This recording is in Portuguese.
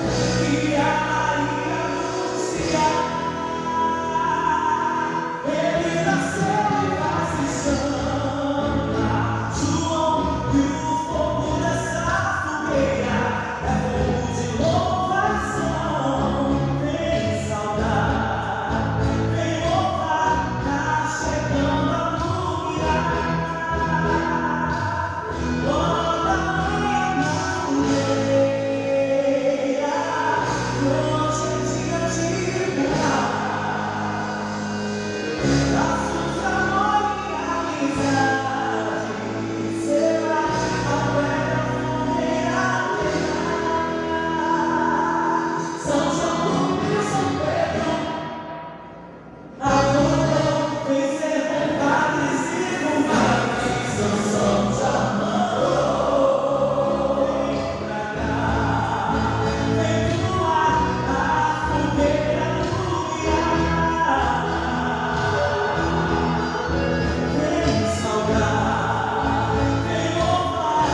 e a Maria anunciar. Ele nasceu e vai se chama João, e o fogo dessa fogueira é fogo de louvação. Vem saudar, vem louvar, tá chegando a lumiar. Quando a manhã na fogueira, hoje é dia de mudar. Laços, amor e amizade, será a velha fogueira terá. São João e São Pedro acordou, vem ser vontades e vontades. São já mandou, vem pra cá, vem voar a fogueira iluminar. Vem saudar, vem louvar.